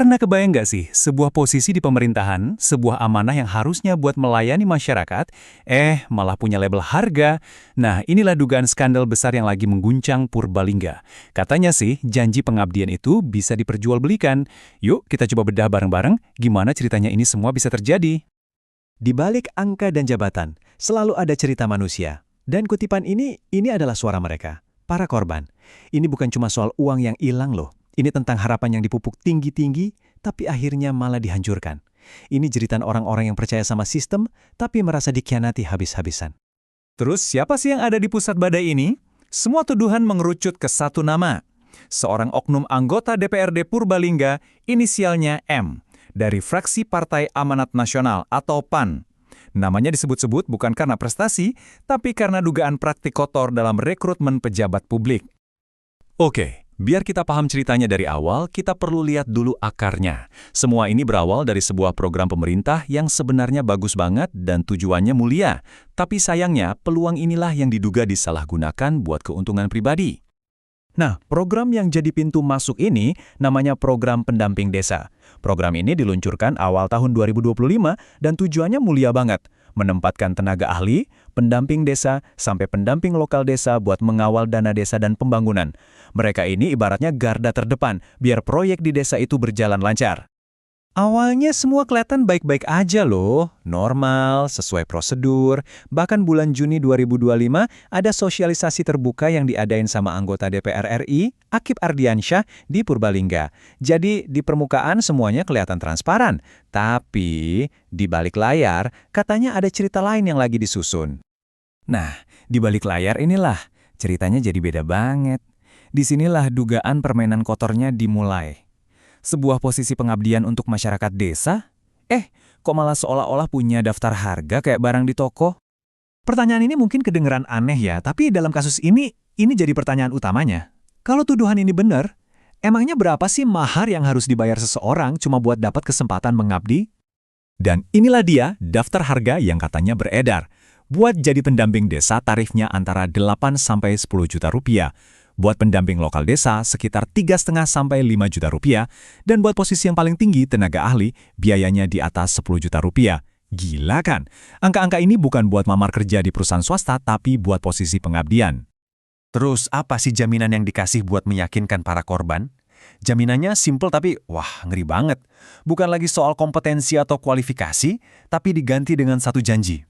Pernah kebayang nggak sih, sebuah posisi di pemerintahan, sebuah amanah yang harusnya buat melayani masyarakat, malah punya label harga? Nah, inilah dugaan skandal besar yang lagi mengguncang Purbalingga. Katanya sih, janji pengabdian itu bisa diperjualbelikan. Yuk, kita coba bedah bareng-bareng gimana ceritanya ini semua bisa terjadi. Di balik angka dan jabatan, selalu ada cerita manusia. Dan kutipan ini adalah suara mereka, para korban. Ini bukan cuma soal uang yang hilang loh. Ini tentang harapan yang dipupuk tinggi-tinggi, tapi akhirnya malah dihancurkan. Ini jeritan orang-orang yang percaya sama sistem, tapi merasa dikhianati habis-habisan. Terus siapa sih yang ada di pusat badai ini? Semua tuduhan mengerucut ke satu nama. Seorang oknum anggota DPRD Purbalingga, inisialnya M, dari fraksi Partai Amanat Nasional atau PAN. Namanya disebut-sebut bukan karena prestasi, tapi karena dugaan praktik kotor dalam rekrutmen pejabat publik. Oke, biar kita paham ceritanya dari awal, kita perlu lihat dulu akarnya. Semua ini berawal dari sebuah program pemerintah yang sebenarnya bagus banget dan tujuannya mulia. Tapi sayangnya, peluang inilah yang diduga disalahgunakan buat keuntungan pribadi. Nah, program yang jadi pintu masuk ini namanya Program Pendamping Desa. Program ini diluncurkan awal tahun 2025 dan tujuannya mulia banget. Menempatkan tenaga ahli, pendamping desa, sampai pendamping lokal desa buat mengawal dana desa dan pembangunan. Mereka ini ibaratnya garda terdepan, biar proyek di desa itu berjalan lancar. Awalnya semua kelihatan baik-baik aja loh, normal, sesuai prosedur. Bahkan bulan Juni 2025 ada sosialisasi terbuka yang diadain sama anggota DPR RI, Akip Ardiansyah, di Purbalingga. Jadi di permukaan semuanya kelihatan transparan, tapi di balik layar katanya ada cerita lain yang lagi disusun. Nah, di balik layar inilah ceritanya jadi beda banget. Disinilah dugaan permainan kotornya dimulai. Sebuah posisi pengabdian untuk masyarakat desa? Kok malah seolah-olah punya daftar harga kayak barang di toko? Pertanyaan ini mungkin kedengeran aneh ya, tapi dalam kasus ini jadi pertanyaan utamanya. Kalau tuduhan ini benar, emangnya berapa sih mahar yang harus dibayar seseorang cuma buat dapat kesempatan mengabdi? Dan inilah dia daftar harga yang katanya beredar. Buat jadi pendamping desa tarifnya antara 8 sampai 10 juta rupiah. Buat pendamping lokal desa sekitar 3,5 sampai 5 juta rupiah, dan buat posisi yang paling tinggi tenaga ahli, biayanya di atas 10 juta rupiah. Gila kan? Angka-angka ini bukan buat mamar kerja di perusahaan swasta, tapi buat posisi pengabdian. Terus apa sih jaminan yang dikasih buat meyakinkan para korban? Jaminannya simple tapi wah ngeri banget. Bukan lagi soal kompetensi atau kualifikasi, tapi diganti dengan satu janji.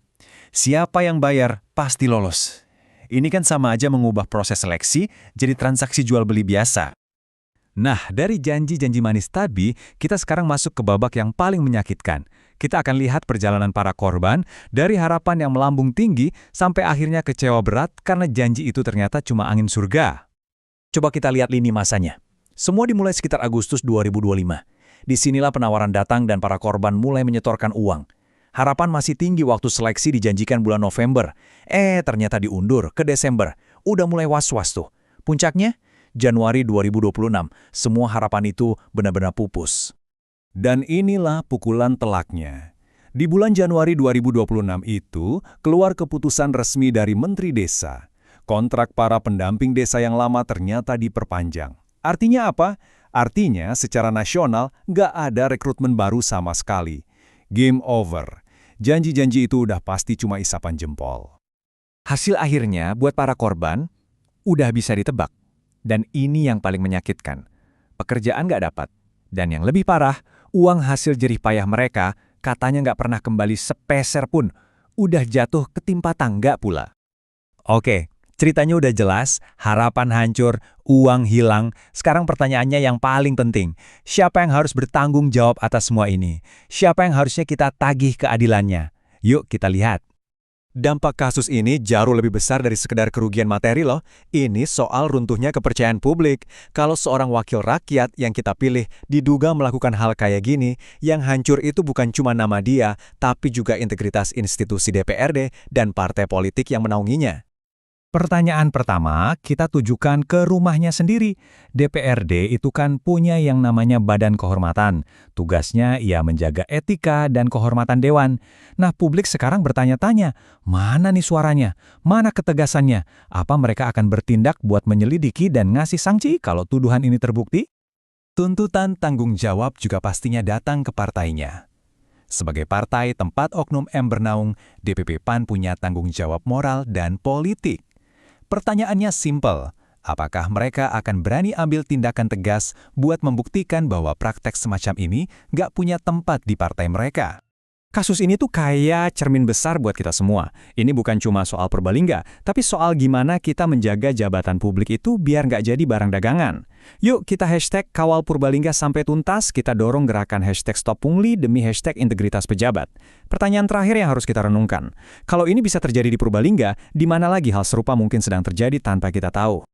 Siapa yang bayar pasti lolos. Ini kan sama aja mengubah proses seleksi jadi transaksi jual beli biasa. Nah, dari janji-janji manis tadi, kita sekarang masuk ke babak yang paling menyakitkan. Kita akan lihat perjalanan para korban dari harapan yang melambung tinggi sampai akhirnya kecewa berat karena janji itu ternyata cuma angin surga. Coba kita lihat lini masanya. Semua dimulai sekitar Agustus 2025. Disinilah penawaran datang dan para korban mulai menyetorkan uang. Harapan masih tinggi waktu seleksi dijanjikan bulan November. Ternyata diundur ke Desember. Udah mulai was-was tuh. Puncaknya, Januari 2026. Semua harapan itu benar-benar pupus. Dan inilah pukulan telaknya. Di bulan Januari 2026 itu, keluar keputusan resmi dari Menteri Desa. Kontrak para pendamping desa yang lama ternyata diperpanjang. Artinya apa? Artinya secara nasional nggak ada rekrutmen baru sama sekali. Game over. Janji-janji itu udah pasti cuma isapan jempol. Hasil akhirnya buat para korban udah bisa ditebak. Dan ini yang paling menyakitkan. Pekerjaan nggak dapat. Dan yang lebih parah, uang hasil jerih payah mereka katanya nggak pernah kembali sepeser pun. Udah jatuh ketimpa tangga pula. Oke, ceritanya udah jelas, harapan hancur, uang hilang. Sekarang pertanyaannya yang paling penting. Siapa yang harus bertanggung jawab atas semua ini? Siapa yang harusnya kita tagih keadilannya? Yuk kita lihat. Dampak kasus ini jauh lebih besar dari sekedar kerugian materi loh. Ini soal runtuhnya kepercayaan publik. Kalau seorang wakil rakyat yang kita pilih diduga melakukan hal kayak gini, yang hancur itu bukan cuma nama dia, tapi juga integritas institusi DPRD dan partai politik yang menaunginya. Pertanyaan pertama, kita tujukan ke rumahnya sendiri. DPRD itu kan punya yang namanya Badan Kehormatan. Tugasnya ia menjaga etika dan kehormatan dewan. Nah, publik sekarang bertanya-tanya, mana nih suaranya? Mana ketegasannya? Apa mereka akan bertindak buat menyelidiki dan ngasih sanksi kalau tuduhan ini terbukti? Tuntutan tanggung jawab juga pastinya datang ke partainya. Sebagai partai tempat oknum M bernaung, DPP PAN punya tanggung jawab moral dan politik. Pertanyaannya simpel, apakah mereka akan berani ambil tindakan tegas buat membuktikan bahwa praktek semacam ini nggak punya tempat di partai mereka? Kasus ini tuh kayak cermin besar buat kita semua. Ini bukan cuma soal Purbalingga, tapi soal gimana kita menjaga jabatan publik itu biar nggak jadi barang dagangan. Yuk kita hashtag kawal Purbalingga sampai tuntas, kita dorong gerakan hashtag stop pungli demi hashtag integritas pejabat. Pertanyaan terakhir yang harus kita renungkan. Kalau ini bisa terjadi di Purbalingga, di mana lagi hal serupa mungkin sedang terjadi tanpa kita tahu?